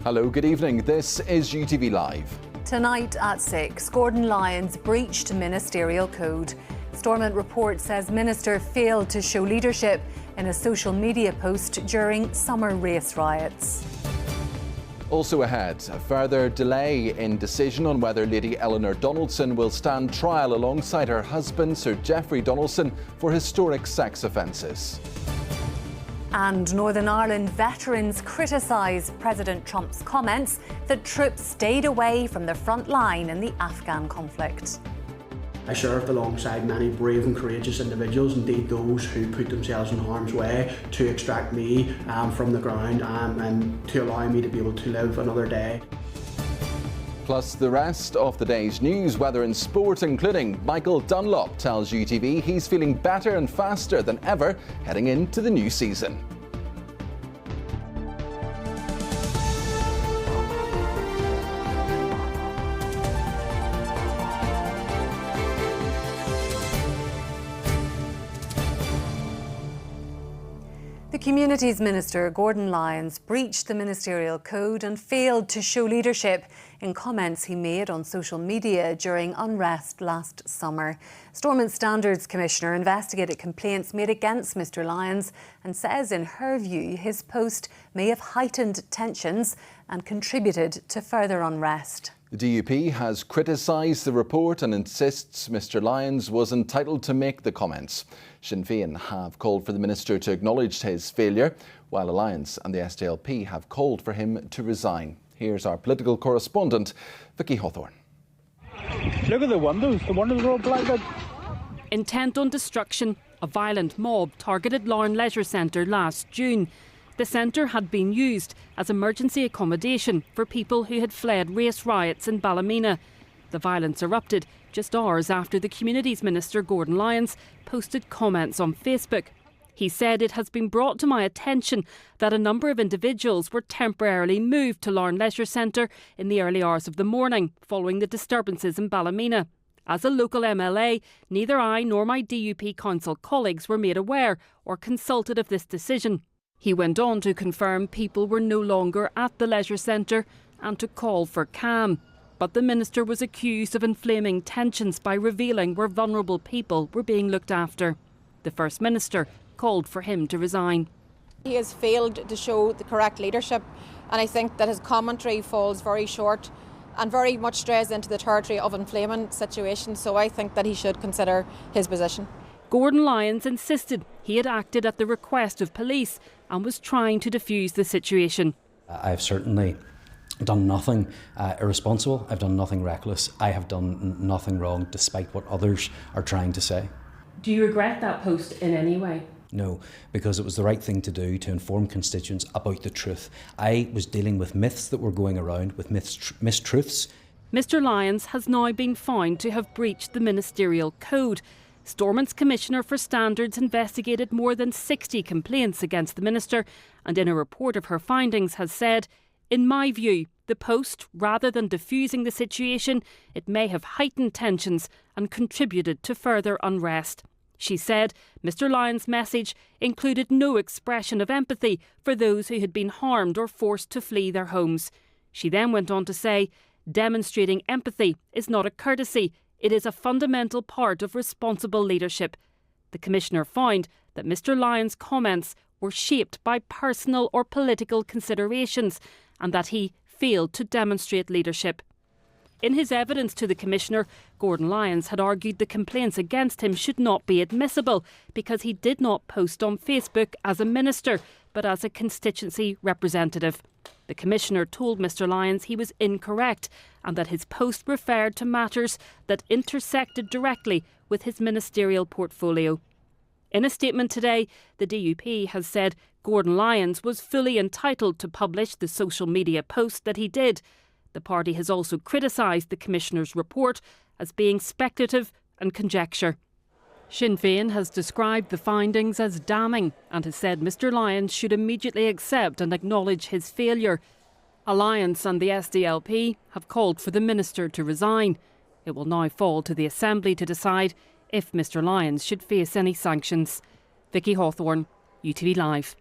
Hello, good evening. This is UTV Live. Tonight at 6, Gordon Lyons breached Ministerial code. Stormont report says Minister failed to show leadership in a social media post during summer race riots. Also ahead, a further delay in decision on whether Lady Eleanor Donaldson will stand trial alongside her husband Sir Geoffrey Donaldson for historic sex offences. And Northern Ireland veterans criticise President Trump's comments that troops stayed away from the front line in the Afghan conflict. I served alongside many brave and courageous individuals, indeed those who put themselves in harm's way to extract me from the ground and to allow me to be able to live another day. Plus the rest of the day's news, weather and sport, including Michael Dunlop tells UTV he's feeling better and faster than ever heading into the new season. The Communities Minister, Gordon Lyons, breached the Ministerial code and failed to show leadership in comments he made on social media during unrest last summer. Stormont Standards Commissioner investigated complaints made against Mr Lyons and says, in her view, his post may have heightened tensions and contributed to further unrest. The DUP has criticised the report and insists Mr Lyons was entitled to make the comments. Sinn Féin have called for the Minister to acknowledge his failure, while Alliance and the SDLP have called for him to resign. Here's our political correspondent, Vicky Hawthorne. Look at the windows are all blacked out. Intent on destruction, a violent mob targeted Larne Leisure Centre last June. The centre had been used as emergency accommodation for people who had fled race riots in Ballymena. The violence erupted just hours after the Communities Minister, Gordon Lyons, posted comments on Facebook. He said, "It has been brought to my attention that a number of individuals were temporarily moved to Larne Leisure Centre in the early hours of the morning following the disturbances in Ballymena. As a local MLA, neither I nor my DUP council colleagues were made aware or consulted of this decision." He went on to confirm people were no longer at the leisure centre and to call for calm. But the minister was accused of inflaming tensions by revealing where vulnerable people were being looked after. The First Minister called for him to resign. He has failed to show the correct leadership, and I think that his commentary falls very short and very much strays into the territory of inflaming situations, so I think that he should consider his position. Gordon Lyons insisted he had acted at the request of police and was trying to defuse the situation. I've certainly done nothing irresponsible. I've done nothing reckless. I have done nothing wrong, despite what others are trying to say. Do you regret that post in any way? No, because it was the right thing to do to inform constituents about the truth. I was dealing with myths that were going around, with mistruths. Mr Lyons has now been found to have breached the Ministerial code. Stormont's Commissioner for Standards investigated more than 60 complaints against the Minister and in a report of her findings has said, "In my view, the post, rather than diffusing the situation, it may have heightened tensions and contributed to further unrest." She said Mr Lyons' message included no expression of empathy for those who had been harmed or forced to flee their homes. She then went on to say, "Demonstrating empathy is not a courtesy. It is a fundamental part of responsible leadership." The Commissioner found that Mr Lyons' comments were shaped by personal or political considerations and that he failed to demonstrate leadership. In his evidence to the Commissioner, Gordon Lyons had argued the complaints against him should not be admissible because he did not post on Facebook as a minister but as a constituency representative. The Commissioner told Mr Lyons he was incorrect and that his post referred to matters that intersected directly with his ministerial portfolio. In a statement today, the DUP has said Gordon Lyons was fully entitled to publish the social media post that he did. The party has also criticised the Commissioner's report as being speculative and conjecture. Sinn Féin has described the findings as damning and has said Mr Lyons should immediately accept and acknowledge his failure. Alliance and the SDLP have called for the Minister to resign. It will now fall to the Assembly to decide if Mr Lyons should face any sanctions. Vicky Hawthorne, UTV Live.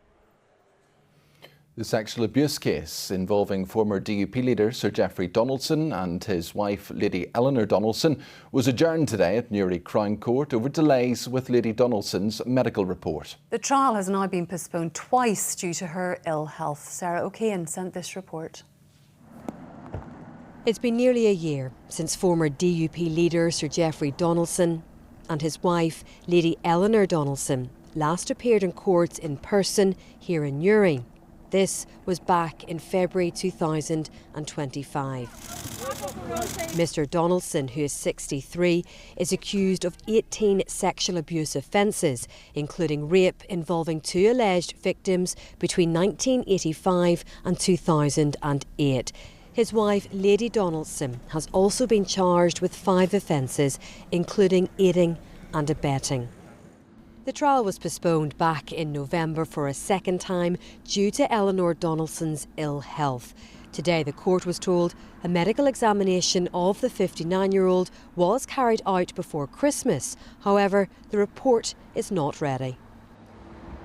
The sexual abuse case involving former DUP leader Sir Geoffrey Donaldson and his wife Lady Eleanor Donaldson was adjourned today at Newry Crown Court over delays with Lady Donaldson's medical report. The trial has now been postponed twice due to her ill health. Sarah O'Kane sent this report. It's been nearly a year since former DUP leader Sir Geoffrey Donaldson and his wife Lady Eleanor Donaldson last appeared in court in person here in Newry. This was back in February 2025. Mr Donaldson, who is 63, is accused of 18 sexual abuse offences, including rape involving 2 alleged victims between 1985 and 2008. His wife, Lady Donaldson, has also been charged with 5 offences, including aiding and abetting. The trial was postponed back in November for a second time due to Eleanor Donaldson's ill health. Today, the court was told a medical examination of the 59-year-old was carried out before Christmas. However, the report is not ready.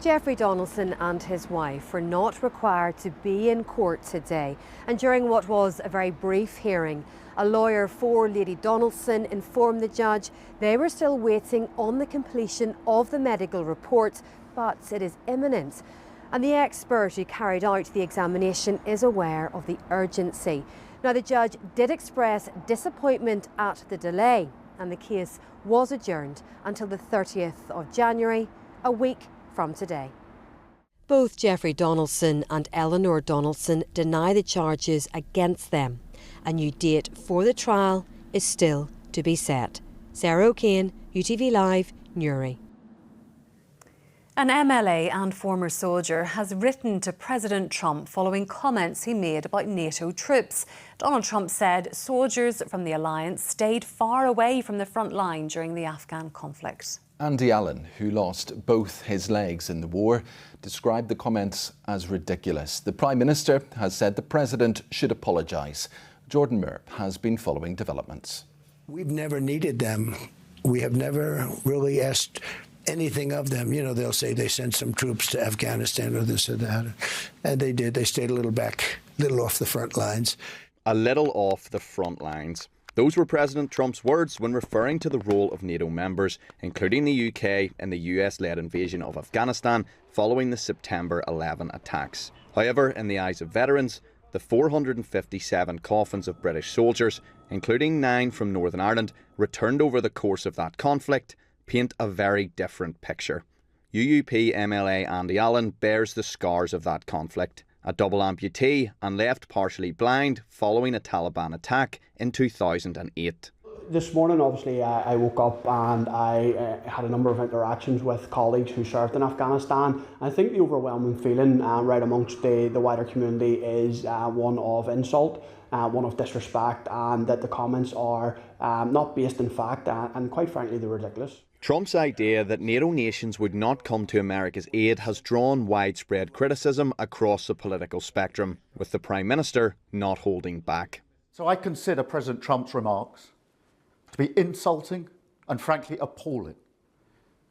Geoffrey Donaldson and his wife were not required to be in court today, and during what was a very brief hearing, a lawyer for Lady Donaldson informed the judge they were still waiting on the completion of the medical report, but it is imminent. And the expert who carried out the examination is aware of the urgency. Now, the judge did express disappointment at the delay, and the case was adjourned until the 30th of January, a week from today. Both Geoffrey Donaldson and Eleanor Donaldson deny the charges against them. A new date for the trial is still to be set. Sarah O'Kane, UTV Live, Newry. An MLA and former soldier has written to President Trump following comments he made about NATO troops. Donald Trump said soldiers from the alliance stayed far away from the front line during the Afghan conflict. Andy Allen, who lost both his legs in the war, described the comments as ridiculous. The Prime Minister has said the President should apologise. Jordan Moore has been following developments. We've never needed them. We have never really asked anything of them. You know, they'll say they sent some troops to Afghanistan or this or that. And they did. They stayed a little back, a little off the front lines. A little off the front lines. Those were President Trump's words when referring to the role of NATO members, including the UK in the US-led invasion of Afghanistan following the September 11 attacks. However, in the eyes of veterans, the 457 coffins of British soldiers, including 9 from Northern Ireland, returned over the course of that conflict, paint a very different picture. UUP MLA Andy Allen bears the scars of that conflict. A double amputee and left partially blind following a Taliban attack in 2008. This morning, obviously, I woke up and I had a number of interactions with colleagues who served in Afghanistan. I think the overwhelming feeling right amongst the wider community is one of insult, one of disrespect, and that the comments are not based in fact, and quite frankly, they're ridiculous. Trump's idea that NATO nations would not come to America's aid has drawn widespread criticism across the political spectrum, with the Prime Minister not holding back. So I consider President Trump's remarks to be insulting and frankly appalling.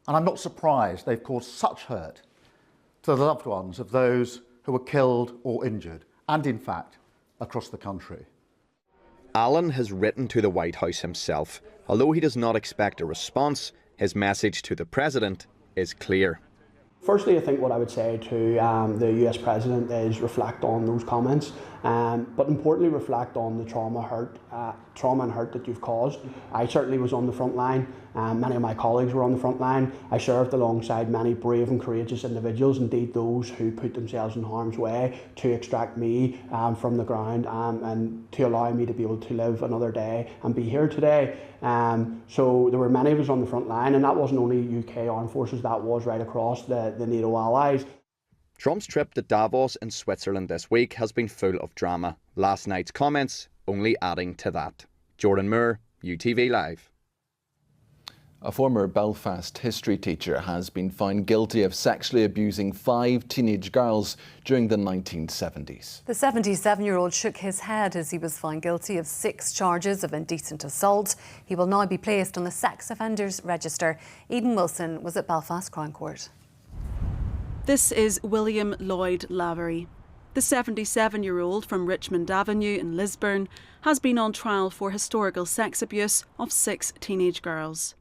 And I'm not surprised they've caused such hurt to the loved ones of those who were killed or injured, and in fact, across the country. Allen has written to the White House himself. Although he does not expect a response, his message to the President is clear. Firstly, I think what I would say to the US President is reflect on those comments, but importantly reflect on the trauma and hurt that you've caused. I certainly was on the front line. Many of my colleagues were on the front line. I served alongside many brave and courageous individuals, indeed those who put themselves in harm's way to extract me from the ground and to allow me to be able to live another day and be here today. So there were many of us on the front line, and that wasn't only UK armed forces, that was right across the NATO allies. Trump's trip to Davos in Switzerland this week has been full of drama. Last night's comments only adding to that. Jordan Moore, UTV Live. A former Belfast history teacher has been found guilty of sexually abusing 5 teenage girls during the 1970s. The 77-year-old shook his head as he was found guilty of 6 charges of indecent assault. He will now be placed on the sex offenders register. Eden Wilson was at Belfast Crown Court. This is William Lloyd Lavery. The 77-year-old from Richmond Avenue in Lisburn has been on trial for historical sex abuse of 6 teenage girls.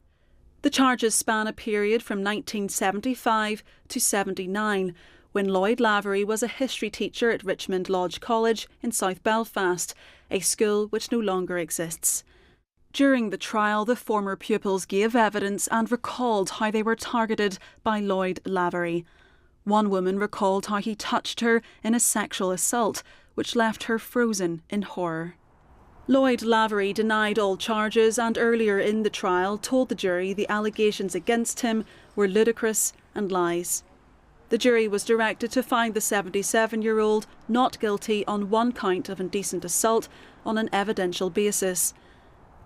The charges span a period from 1975 to 79, when Lloyd Lavery was a history teacher at Richmond Lodge College in South Belfast, a school which no longer exists. During the trial, the former pupils gave evidence and recalled how they were targeted by Lloyd Lavery. One woman recalled how he touched her in a sexual assault, which left her frozen in horror. Lloyd Lavery denied all charges and earlier in the trial told the jury the allegations against him were ludicrous and lies. The jury was directed to find the 77-year-old not guilty on 1 count of indecent assault on an evidential basis.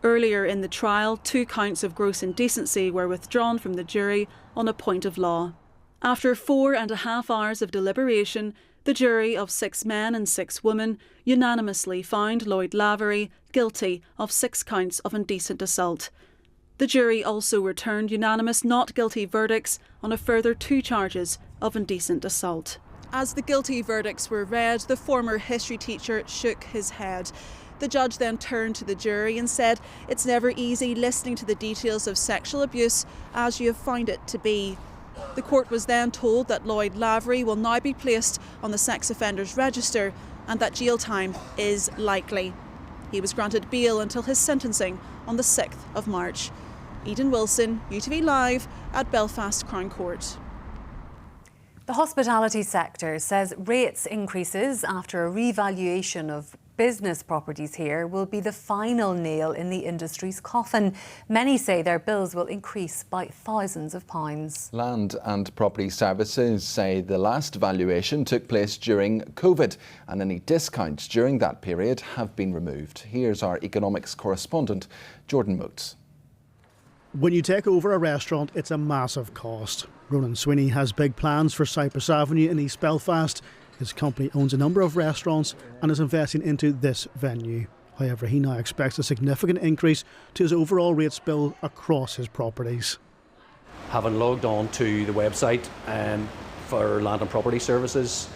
Earlier in the trial, 2 counts of gross indecency were withdrawn from the jury on a point of law. After 4.5 hours of deliberation, the jury of 6 men and 6 women unanimously found Lloyd Lavery guilty of 6 counts of indecent assault. The jury also returned unanimous not guilty verdicts on a further 2 charges of indecent assault. As the guilty verdicts were read, the former history teacher shook his head. The judge then turned to the jury and said, "It's never easy listening to the details of sexual abuse as you have found it to be." The court was then told that Lloyd Lavery will now be placed on the sex offenders register and that jail time is likely. He was granted bail until his sentencing on the 6th of March. Eden Wilson, UTV Live at Belfast Crown Court. The hospitality sector says rates increases after a revaluation of business properties here will be the final nail in the industry's coffin. Many say their bills will increase by thousands of pounds. Land and Property Services say the last valuation took place during COVID and any discounts during that period have been removed. Here's our economics correspondent, Jordan Moats. When you take over a restaurant, it's a massive cost. Ronan Sweeney has big plans for Cypress Avenue in East Belfast. His company owns a number of restaurants and is investing into this venue. However, he now expects a significant increase to his overall rates bill across his properties. Having logged on to the website for Land and Property Services,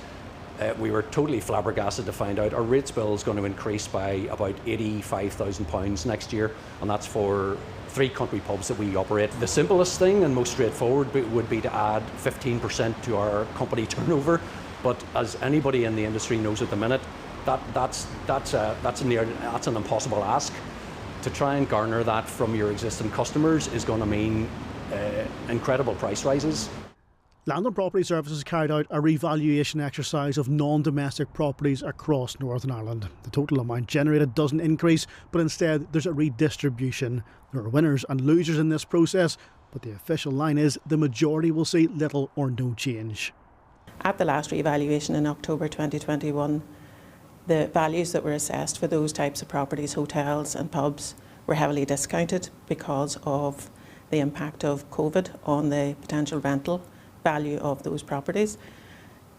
we were totally flabbergasted to find out our rates bill is going to increase by about £85,000 next year, and that's for 3 country pubs that we operate. The simplest thing and most straightforward would be to add 15% to our company turnover. But as anybody in the industry knows at the minute, that's an impossible ask. To try and garner that from your existing customers is going to mean incredible price rises. Land and Property Services carried out a revaluation exercise of non-domestic properties across Northern Ireland. The total amount generated doesn't increase, but instead there's a redistribution. There are winners and losers in this process, but the official line is the majority will see little or no change. At the last revaluation in October 2021, the values that were assessed for those types of properties, hotels and pubs, were heavily discounted because of the impact of COVID on the potential rental value of those properties.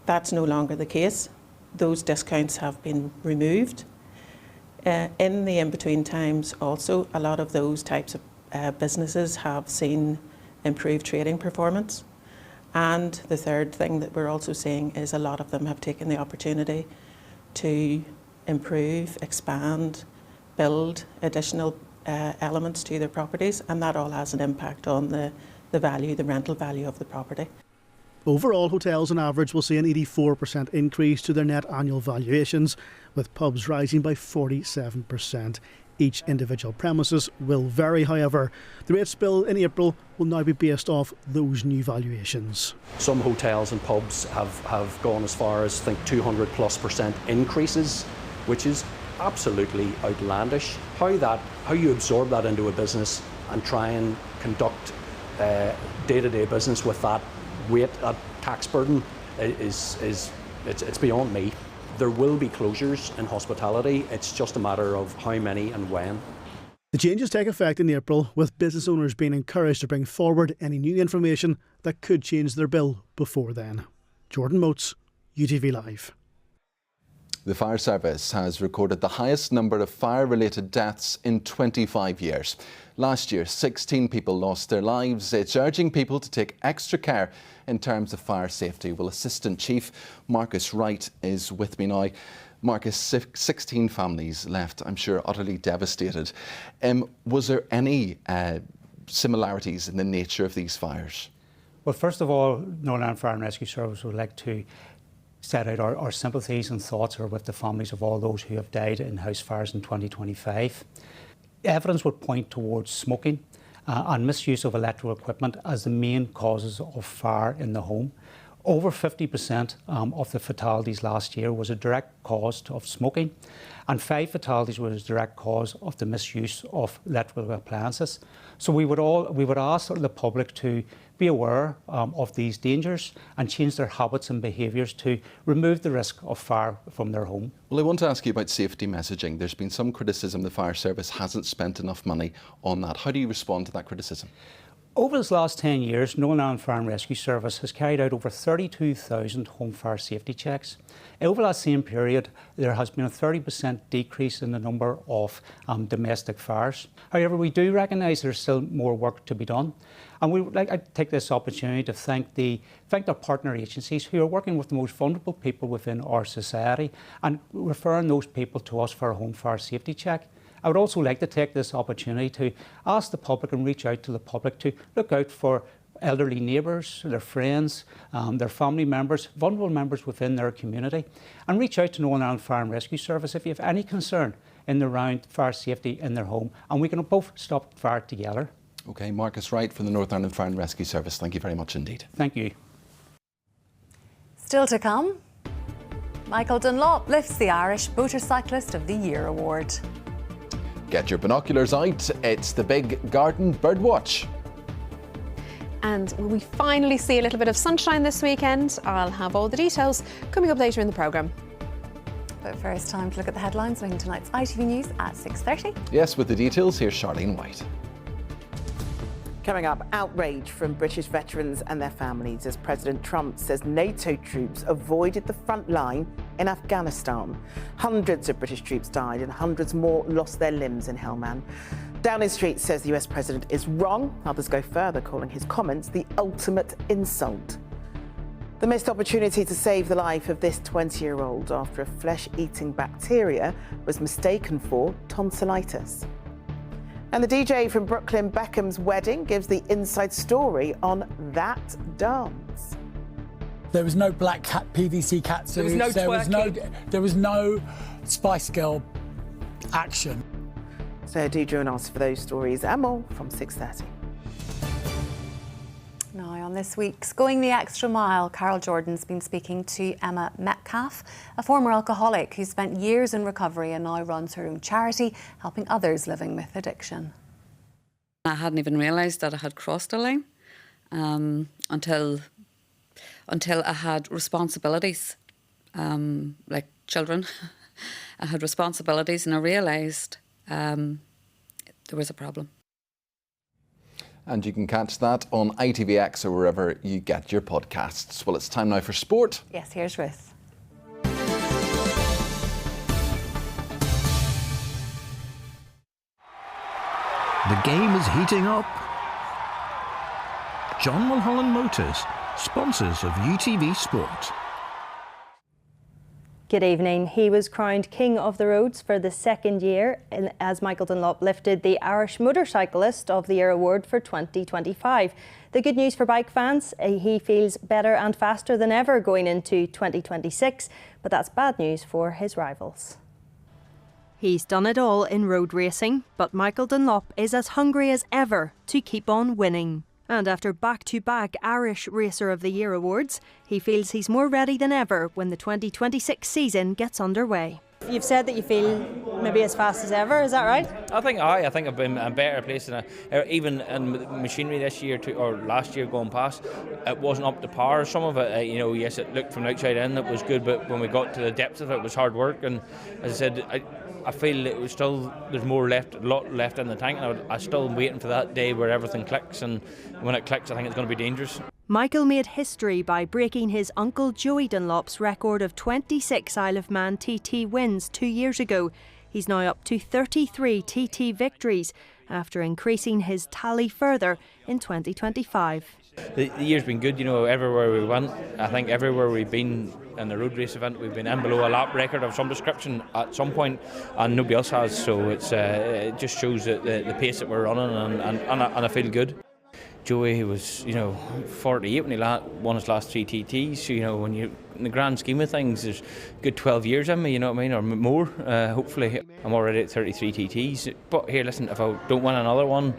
That's no longer the case. Those discounts have been removed. In the in-between times also, a lot of those types of businesses have seen improved trading performance. And the third thing that we're also seeing is a lot of them have taken the opportunity to improve, expand, build additional elements to their properties, and that all has an impact on the value, the rental value of the property. Overall, hotels on average will see an 84% increase to their net annual valuations, with pubs rising by 47%. Each individual premises will vary, however. The rates bill in April will now be based off those new valuations. Some hotels and pubs have gone as far as, I think, 200+% increases, which is absolutely outlandish. How you absorb that into a business and try and conduct day-to-day business with that weight, that tax burden, it's beyond me. There will be closures in hospitality. It's just a matter of how many and when. The changes take effect in April, with business owners being encouraged to bring forward any new information that could change their bill before then. Jordan Moats, UTV Live. The fire service has recorded the highest number of fire-related deaths in 25 years. Last year, 16 people lost their lives. It's urging people to take extra care in terms of fire safety. Well, Assistant Chief Marcus Wright is with me now. Marcus, 16 families left, I'm sure, utterly devastated. Was there any similarities in the nature of these fires? Well, first of all, Northern Ireland Fire and Rescue Service would like to set out our sympathies and thoughts are with the families of all those who have died in house fires in 2025. Evidence would point towards smoking and misuse of electrical equipment as the main causes of fire in the home. Over 50% of the fatalities last year was a direct cause of smoking, and 5 fatalities was a direct cause of the misuse of electrical appliances. So we would ask the public to be aware of these dangers and change their habits and behaviours to remove the risk of fire from their home. Well, I want to ask you about safety messaging. There's been some criticism the fire service hasn't spent enough money on that. How do you respond to that criticism? Over this last 10 years, Northern Ireland Fire and Rescue Service has carried out over 32,000 home fire safety checks. Over that same period, there has been a 30% decrease in the number of domestic fires. However, we do recognise there's still more work to be done. And we would like to take this opportunity to thank our partner agencies who are working with the most vulnerable people within our society and referring those people to us for a home fire safety check. I would also like to take this opportunity to ask the public and reach out to the public to look out for elderly neighbours, their friends, their family members, vulnerable members within their community, and reach out to Northern Ireland Fire and Rescue Service if you have any concern in and around fire safety in their home, and we can both stop fire together. OK, Marcus Wright from the Northern Ireland Fire and Rescue Service, thank you very much indeed. Thank you. Still to come, Michael Dunlop lifts the Irish Motorcyclist of the Year award. Get your binoculars out, it's the big garden bird watch. And will we finally see a little bit of sunshine this weekend? I'll have all the details coming up later in the programme. But first, time to look at the headlines in tonight's ITV News at 6:30. Yes, with the details, here's Charlene White. Coming up, outrage from British veterans and their families as President Trump says NATO troops avoided the front line in Afghanistan. Hundreds of British troops died and hundreds more lost their limbs in Helmand. Downing Street says the US president is wrong. Others go further, calling his comments the ultimate insult. The missed opportunity to save the life of this 20-year-old after a flesh-eating bacteria was mistaken for tonsillitis. And the DJ from Brooklyn Beckham's wedding gives the inside story on that dance. There was no black cat PVC cat suits. There was no Spice Girl action. So do join us for those stories and more from 6:30. Now, on this week's Going the Extra Mile, Carol Jordan's been speaking to Emma Metcalf, a former alcoholic who spent years in recovery and now runs her own charity, helping others living with addiction. I hadn't even realised that I had crossed a line until I had responsibilities, like children. I had responsibilities and I realised there was a problem. And you can catch that on ITVX or wherever you get your podcasts. Well, it's time now for sport. Yes, here's Ruth. The game is heating up. John Mulholland Motors, sponsors of UTV Sport. Good evening. He was crowned King of the Roads for the second year as Michael Dunlop lifted the Irish Motorcyclist of the Year award for 2025. The good news for bike fans, he feels better and faster than ever going into 2026, but that's bad news for his rivals. He's done it all in road racing, but Michael Dunlop is as hungry as ever to keep on winning. And after back-to-back Irish Racer of the Year awards, he feels he's more ready than ever when the 2026 season gets underway. You've said that you feel maybe as fast as ever, is that right? I think I've been in a better place than even in machinery this year or last year going past. It wasn't up to par. Some of it, yes, it looked from the outside in, it was good, but when we got to the depths of it, it was hard work. And as I said, I feel there's more left, a lot left in the tank, and I still am waiting for that day where everything clicks, and when it clicks I think it's going to be dangerous. Michael made history by breaking his uncle Joey Dunlop's record of 26 Isle of Man TT wins 2 years ago. He's now up to 33 TT victories after increasing his tally further in 2025. The year's been good, everywhere we went. I think everywhere we've been in the road race event, we've been in below a lap record of some description at some point, and nobody else has. So it just shows that the pace that we're running, and I feel good. Joey was, 48 when he won his last 3 TTs. When you, in the grand scheme of things, there's a good 12 years in me, you know what I mean, or more. Hopefully, I'm already at 33 TTs. But here, listen, if I don't win another one,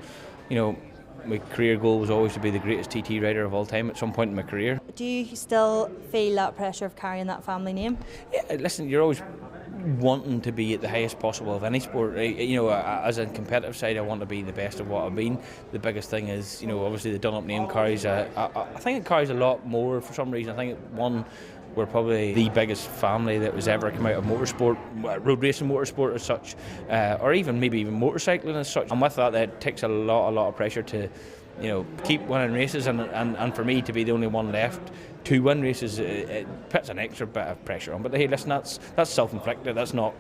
my career goal was always to be the greatest TT rider of all time at some point in my career. Do you still feel that pressure of carrying that family name? Yeah, listen, you're always wanting to be at the highest possible of any sport. As a competitive side, I want to be the best of what I've been. The biggest thing is, obviously the Dunlop name carries, I think it carries a lot more for some reason. I think, one, we're probably the biggest family that was ever come out of motorsport, road racing motorsport as such, or maybe even motorcycling as such. And with that, it takes a lot of pressure to, keep winning races, and for me to be the only one left to win races, it puts an extra bit of pressure on. But hey, listen, that's self-inflicted. That's not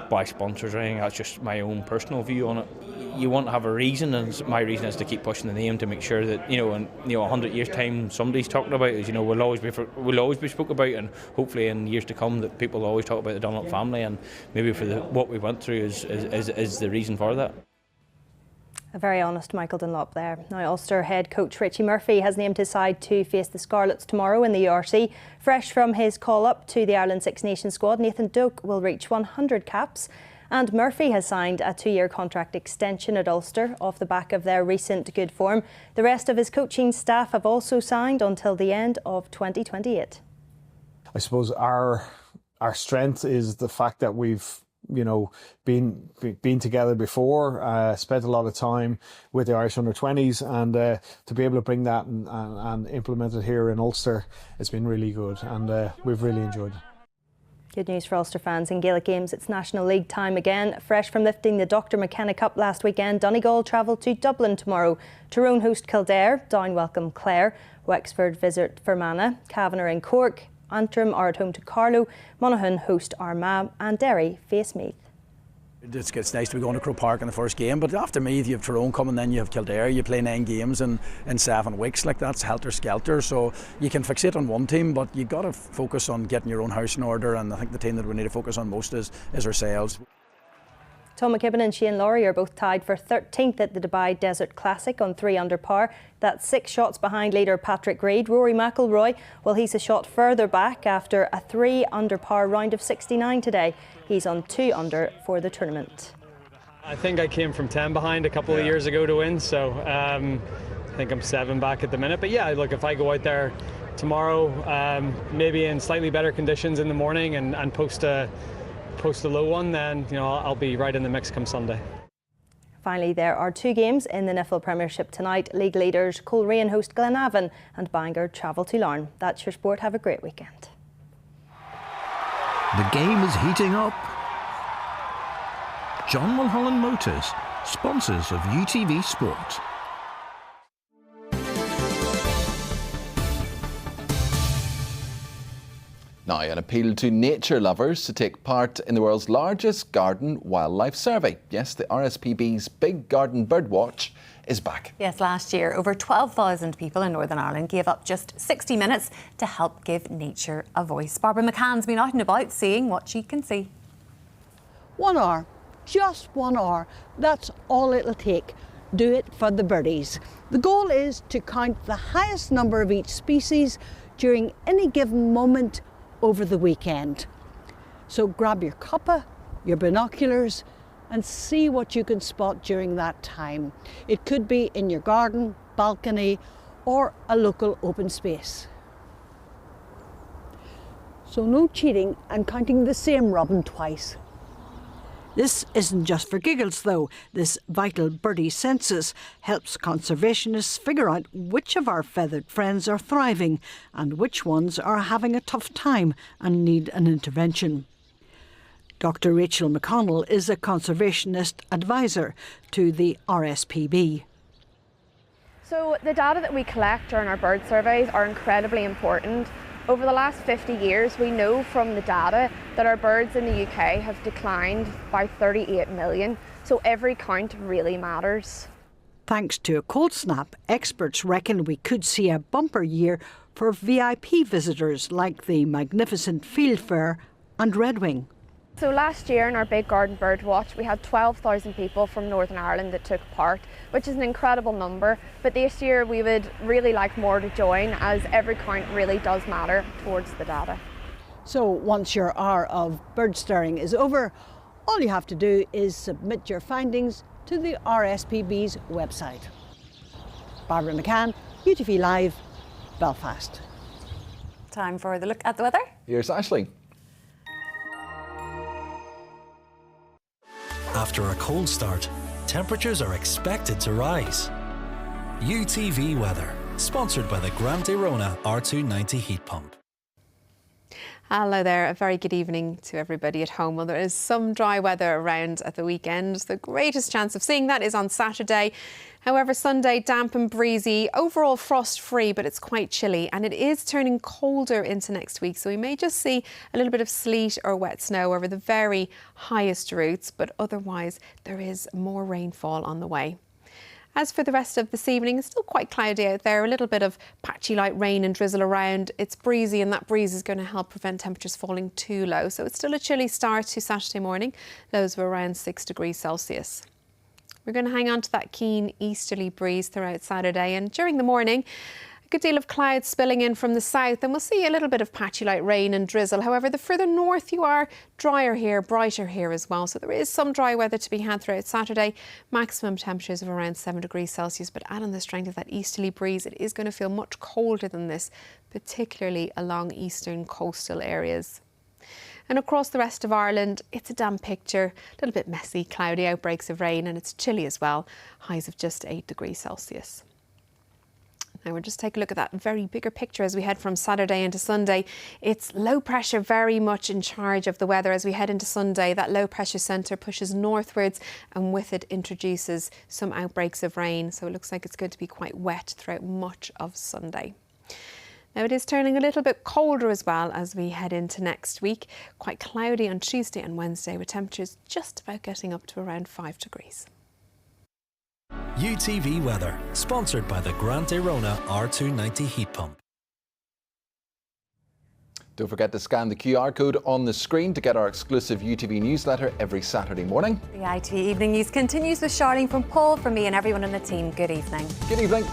by sponsors or anything. That's just my own personal view on it. You want to have a reason, and my reason is to keep pushing the name to make sure that in 100 years' time somebody's talking about it. We'll always be spoke about, and hopefully in years to come that people will always talk about the Donald family, and maybe for what we went through is the reason for that. A very honest Michael Dunlop there. Now, Ulster head coach Richie Murphy has named his side to face the Scarlets tomorrow in the URC. Fresh from his call-up to the Ireland Six Nations squad, Nathan Doak will reach 100 caps. And Murphy has signed a 2-year contract extension at Ulster off the back of their recent good form. The rest of his coaching staff have also signed until the end of 2028. I suppose our strength is the fact that we've been together before, spent a lot of time with the Irish under-20s, and to be able to bring that and implement it here in Ulster, it's been really good, and we've really enjoyed it. Good news for Ulster fans. In Gaelic Games, it's National League time again. Fresh from lifting the Dr McKenna Cup last weekend, Donegal travel to Dublin tomorrow. Tyrone host Kildare, Down welcome Clare, Wexford visit Fermanagh, Cavanagh in Cork, Antrim are at home to Carlow, Monaghan host Armagh, and Derry face Meath. It's nice to be going to Croke Park in the first game, but after Meath you have Tyrone coming, then you have Kildare. You play 9 games in 7 weeks, that's helter-skelter, so you can fixate on one team, but you've got to focus on getting your own house in order, and I think the team that we need to focus on most is ourselves. Tom McKibben and Shane Laurie are both tied for 13th at the Dubai Desert Classic on 3 under par. That's 6 shots behind leader Patrick Reed. Rory McIlroy, he's a shot further back after a 3 under par round of 69 today. He's on 2 under for the tournament. I think I came from 10 behind a couple of years ago to win, so I think I'm 7 back at the minute. But yeah, look, if I go out there tomorrow, maybe in slightly better conditions in the morning and post a low one, then I'll be right in the mix come Sunday. Finally, there are 2 games in the Niffle Premiership tonight. League leaders Coleraine host Glenavon and Bangor travel to Larne. That's your sport. Have a great weekend. The game is heating up. John Mulholland Motors, sponsors of UTV Sport. Now, an appeal to nature lovers to take part in the world's largest garden wildlife survey. Yes, the RSPB's Big Garden Bird Watch is back. Yes, last year, over 12,000 people in Northern Ireland gave up just 60 minutes to help give nature a voice. Barbara McCann's been out and about seeing what she can see. 1 hour, just 1 hour. That's all it'll take. Do it for the birdies. The goal is to count the highest number of each species during any given moment over the weekend. So grab your cuppa, your binoculars, and see what you can spot during that time. It could be in your garden, balcony, or a local open space. So no cheating and counting the same robin twice. This isn't just for giggles though. This vital birdie census helps conservationists figure out which of our feathered friends are thriving and which ones are having a tough time and need an intervention. Dr. Rachel McConnell is a conservationist advisor to the RSPB. So the data that we collect during our bird surveys are incredibly important. Over the last 50 years, we know from the data that our birds in the UK have declined by 38 million, so every count really matters. Thanks to a cold snap, experts reckon we could see a bumper year for VIP visitors like the magnificent Fieldfare and Redwing. So last year in our Big Garden Bird Watch, we had 12,000 people from Northern Ireland that took part, which is an incredible number. But this year we would really like more to join, as every count really does matter towards the data. So once your hour of bird staring is over, all you have to do is submit your findings to the RSPB's website. Barbara McCann, UTV Live, Belfast. Time for the look at the weather. Here's Ashley. After a cold start, temperatures are expected to rise. UTV weather, sponsored by the Grand Rona R290 heat pump. Hello there, a very good evening to everybody at home. Well, there is some dry weather around at the weekend. The greatest chance of seeing that is on Saturday. However, Sunday, damp and breezy, overall frost-free, but it's quite chilly, and it is turning colder into next week, so we may just see a little bit of sleet or wet snow over the very highest routes, but otherwise there is more rainfall on the way. As for the rest of this evening, it's still quite cloudy out there, a little bit of patchy light rain and drizzle around. It's breezy, and that breeze is going to help prevent temperatures falling too low. So it's still a chilly start to Saturday morning. Lows were around 6 degrees Celsius. We're going to hang on to that keen easterly breeze throughout Saturday, and during the morning, a good deal of clouds spilling in from the south, and we'll see a little bit of patchy light rain and drizzle. However, the further north you are, drier here, brighter here as well. So there is some dry weather to be had throughout Saturday. Maximum temperatures of around 7 degrees Celsius, but add on the strength of that easterly breeze, it is going to feel much colder than this, particularly along eastern coastal areas. And across the rest of Ireland, it's a damp picture, a little bit messy, cloudy outbreaks of rain, and it's chilly as well, highs of just 8 degrees Celsius. Now we'll just take a look at that very bigger picture as we head from Saturday into Sunday. It's low pressure very much in charge of the weather as we head into Sunday. That low pressure centre pushes northwards, and with it introduces some outbreaks of rain. So it looks like it's going to be quite wet throughout much of Sunday. Now it is turning a little bit colder as well as we head into next week. Quite cloudy on Tuesday and Wednesday, with temperatures just about getting up to around 5 degrees. UTV weather, sponsored by the Grand Rona R290 heat pump. Don't forget to scan the QR code on the screen to get our exclusive UTV newsletter every Saturday morning. The ITV Evening News continues with Charlene from Paul, from me and everyone on the team. Good evening. Good evening.